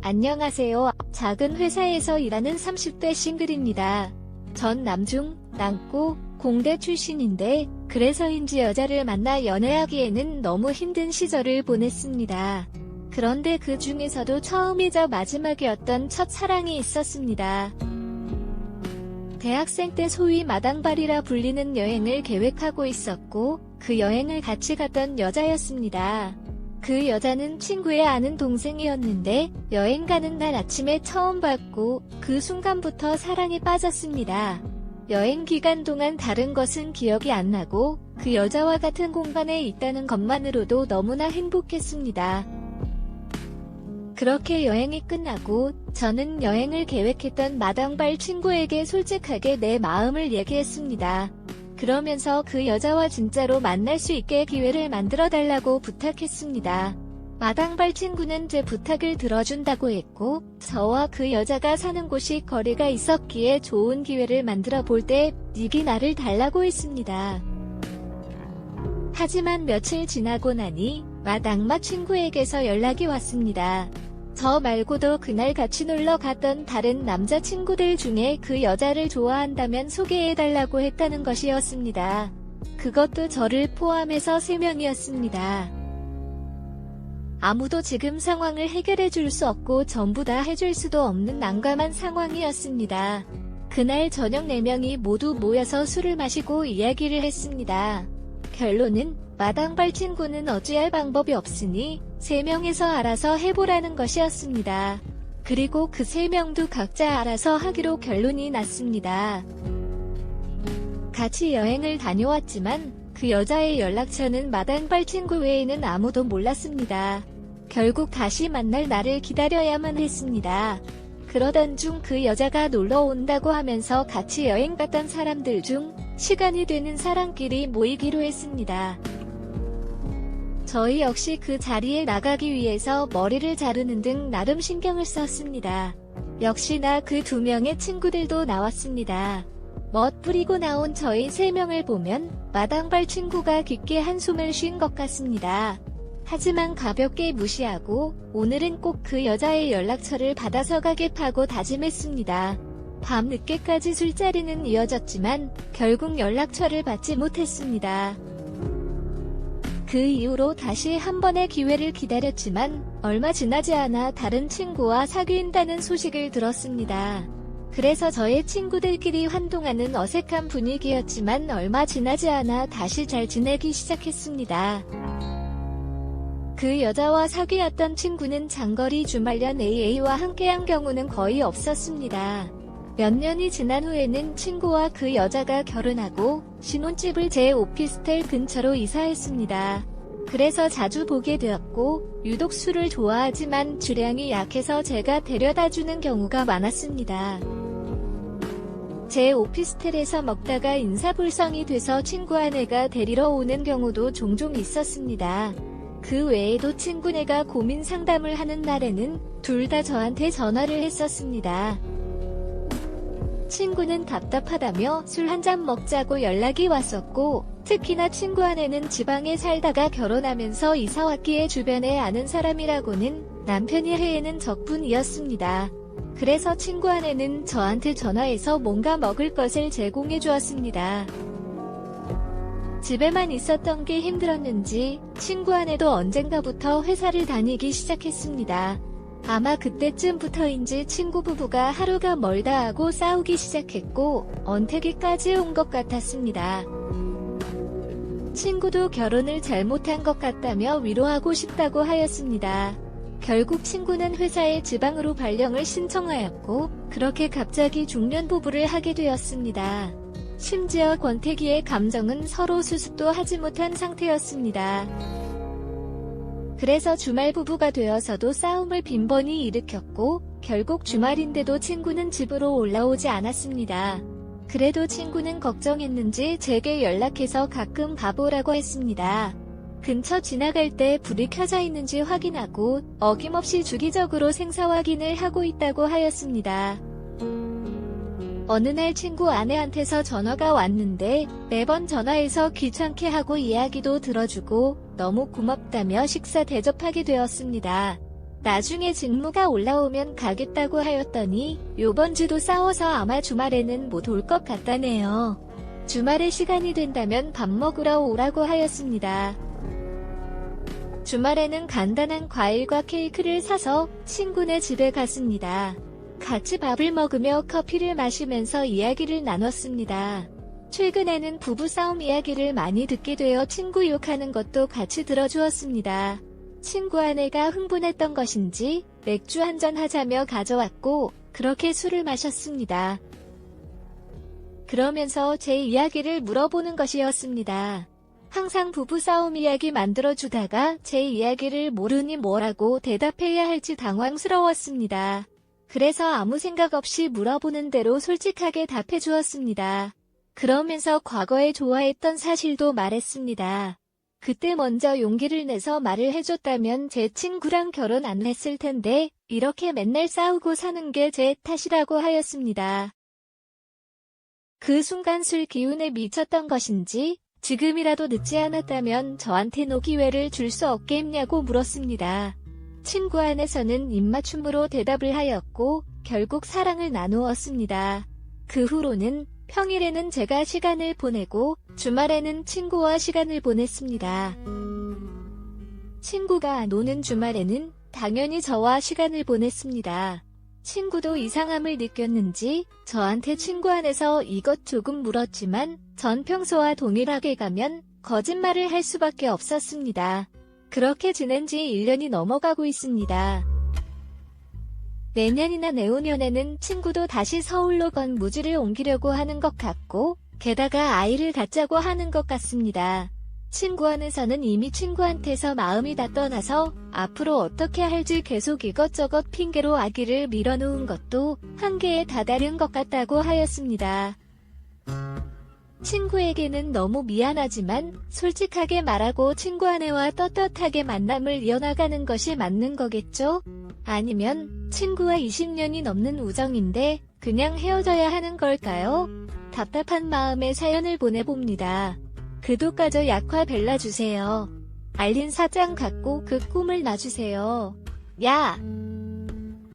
안녕하세요. 작은 회사에서 일하는 30대 싱글입니다. 전 남중, 남고, 공대 출신인데 그래서인지 여자를 만나 연애하기에는 너무 힘든 시절을 보냈습니다. 그런데 그 중에서도 처음이자 마지막이었던 첫사랑이 있었습니다. 대학생 때 소위 마당발이라 불리는 여행을 계획하고 있었고 그 여행을 같이 갔던 여자였습니다. 그 여자는 친구의 아는 동생이었는데 여행 가는 날 아침에 처음 봤고 그 순간부터 사랑에 빠졌습니다. 여행 기간 동안 다른 것은 기억이 안 나고 그 여자와 같은 공간에 있다는 것만으로도 너무나 행복했습니다. 그렇게 여행이 끝나고 저는 여행을 계획했던 마당발 친구에게 솔직하게 내 마음을 얘기했습니다. 그러면서 그 여자와 진짜로 만날 수 있게 기회를 만들어 달라고 부탁했습니다. 마당발 친구는 제 부탁을 들어준다고 했고 저와 그 여자가 사는 곳이 거리가 있었기에 좋은 기회를 만들어 볼 때 니기 나를 달라고 했습니다. 하지만 며칠 지나고 나니 마당마 친구에게서 연락이 왔습니다. 저 말고도 그날 같이 놀러 갔던 다른 남자친구들 중에 그 여자를 좋아한다면 소개해달라고 했다는 것이었습니다. 그것도 저를 포함해서 3명이었습니다. 아무도 지금 상황을 해결해 줄 수 없고 전부 다 해줄 수도 없는 난감한 상황이었습니다. 그날 저녁 4명이 모두 모여서 술을 마시고 이야기를 했습니다. 결론은 마당발 친구는 어찌할 방법이 없으니 3명에서 알아서 해보라는 것이었습니다. 그리고 그 3명도 각자 알아서 하기로 결론이 났습니다. 같이 여행을 다녀왔지만 그 여자의 연락처는 마당발 친구 외에는 아무도 몰랐습니다. 결국 다시 만날 날을 기다려야만 했습니다. 그러던 중 그 여자가 놀러 온다고 하면서 같이 여행 갔던 사람들 중 시간이 되는 사람끼리 모이기로 했습니다. 저희 역시 그 자리에 나가기 위해서 머리를 자르는 등 나름 신경을 썼습니다. 역시나 그 2명의 친구들도 나왔습니다. 멋부리고 나온 저희 3명을 보면 마당발 친구가 깊게 한숨을 쉰 것 같습니다. 하지만 가볍게 무시하고 오늘은 꼭 그 여자의 연락처를 받아서 가겠다고 다짐했습니다. 밤 늦게까지 술자리는 이어졌지만 결국 연락처를 받지 못했습니다. 그 이후로 다시 한 번의 기회를 기다렸지만 얼마 지나지 않아 다른 친구와 사귄다는 소식을 들었습니다. 그래서 저의 친구들끼리 한동안은 어색한 분위기였지만 얼마 지나지 않아 다시 잘 지내기 시작했습니다. 그 여자와 사귀었던 친구는 장거리 주말연 AA와 함께한 경우는 거의 없었습니다. 몇 년이 지난 후에는 친구와 그 여자가 결혼하고 신혼집을 제 오피스텔 근처로 이사했습니다. 그래서 자주 보게 되었고 유독 술을 좋아하지만 주량이 약해서 제가 데려다주는 경우가 많았습니다. 제 오피스텔에서 먹다가 인사불성이 돼서 친구 아내가 데리러 오는 경우도 종종 있었습니다. 그 외에도 친구네가 고민 상담을 하는 날에는 둘 다 저한테 전화를 했었습니다. 친구는 답답하다며 술 한잔 먹자고 연락이 왔었고 특히나 친구 아내는 지방에 살다가 결혼하면서 이사왔기에 주변에 아는 사람이라고는 남편이 해외는 적분이었습니다. 그래서 친구 아내는 저한테 전화해서 뭔가 먹을 것을 제공해 주었습니다. 집에만 있었던 게 힘들었는지 친구 아내도 언젠가부터 회사를 다니기 시작했습니다. 아마 그때쯤부터인지 친구 부부가 하루가 멀다 하고 싸우기 시작했고 언태기까지 온 것 같았습니다. 친구도 결혼을 잘못한 것 같다며 위로하고 싶다고 하였습니다. 결국 친구는 회사에 지방으로 발령을 신청하였고 그렇게 갑자기 중년 부부를 하게 되었습니다. 심지어 권태기의 감정은 서로 수습도 하지 못한 상태였습니다. 그래서 주말 부부가 되어서도 싸움을 빈번히 일으켰고 결국 주말인데도 친구는 집으로 올라오지 않았습니다. 그래도 친구는 걱정했는지 제게 연락해서 가끔 가보라고 했습니다. 근처 지나갈 때 불이 켜져 있는지 확인하고 어김없이 주기적으로 생사 확인을 하고 있다고 하였습니다. 어느 날 친구 아내한테서 전화가 왔는데 매번 전화해서 귀찮게 하고 이야기도 들어주고 너무 고맙다며 식사 대접하게 되었습니다. 나중에 직무가 올라오면 가겠다고 하였더니 요번 주도 싸워서 아마 주말에는 못 올 것 같다네요. 주말에 시간이 된다면 밥 먹으러 오라고 하였습니다. 주말에는 간단한 과일과 케이크를 사서 친구네 집에 갔습니다. 같이 밥을 먹으며 커피를 마시면서 이야기를 나눴습니다. 최근에는 부부싸움 이야기를 많이 듣게 되어 친구 욕하는 것도 같이 들어주었습니다. 친구 아내가 흥분했던 것인지 맥주 한잔 하자며 가져왔고 그렇게 술을 마셨습니다. 그러면서 제 이야기를 물어보는 것이었습니다. 항상 부부싸움 이야기 만들어주다가 제 이야기를 모르니 뭐라고 대답해야 할지 당황스러웠습니다. 그래서 아무 생각 없이 물어보는 대로 솔직하게 답해주었습니다. 그러면서 과거에 좋아했던 사실도 말했습니다. 그때 먼저 용기를 내서 말을 해줬다면 제 친구랑 결혼 안 했을 텐데 이렇게 맨날 싸우고 사는 게 제 탓이라고 하였습니다. 그 순간 술 기운에 미쳤던 것인지 지금이라도 늦지 않았다면 저한테 기회를 줄 수 없겠냐고 물었습니다. 친구 안에서는 입맞춤으로 대답을 하였고 결국 사랑을 나누었습니다. 그 후로는 평일에는 제가 시간을 보내고 주말에는 친구와 시간을 보냈습니다. 친구가 노는 주말에는 당연히 저와 시간을 보냈습니다. 친구도 이상함을 느꼈는지 저한테 친구 안에서 이것 조금 물었지만 전 평소와 동일하게 가면 거짓말을 할 수밖에 없었습니다. 그렇게 지낸 지 1년이 넘어가고 있습니다. 내년이나 내후년에는 친구도 다시 서울로 건무지를 옮기려고 하는 것 같고 게다가 아이를 갖자고 하는 것 같습니다. 친구 안에서는 이미 친구한테서 마음이 다 떠나서 앞으로 어떻게 할지 계속 이것저것 핑계로 아기를 밀어놓은 것도 한계에 다다른 것 같다고 하였습니다. 친구에게는 너무 미안하지만 솔직하게 말하고 친구 아내와 떳떳하게 만남을 이어나가는 것이 맞는 거겠죠? 아니면 친구와 20년이 넘는 우정인데 그냥 헤어져야 하는 걸까요? 답답한 마음에 사연을 보내봅니다. 구독과저 약화 벨라주세요. 알림 설정 갖고 그 꿈을 놔주세요. 야!